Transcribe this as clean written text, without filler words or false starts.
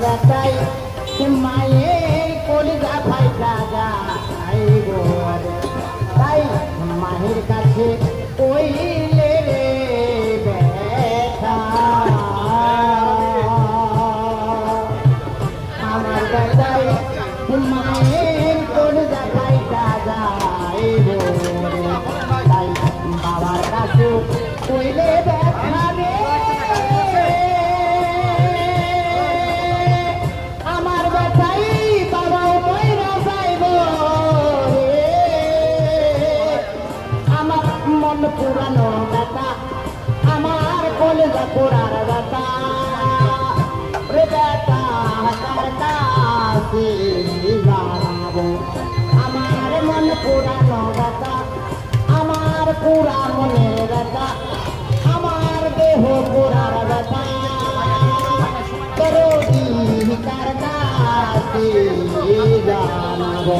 বেটাই মায়ের কলিজা ফাইটা যায় গো তাই মায়ের কাছে কইলে রে বেটা আমার বেটাই মায়ের কলিজা ফাইটা যায় গো তাই বাবার কাছে কইলে বেটা রে আমার বেটাই বাবাও কইরা যাইব রে আমার মন পুরানো বেটা আমার কলিজা পোড়ার বেটা রে বেটা কার কাছে জানাবো আমার মন পুরানো বেটা আমার পুরা মনের বেটা আমার দেহ পুরার বেটা দরদি কার কাছে জানাবো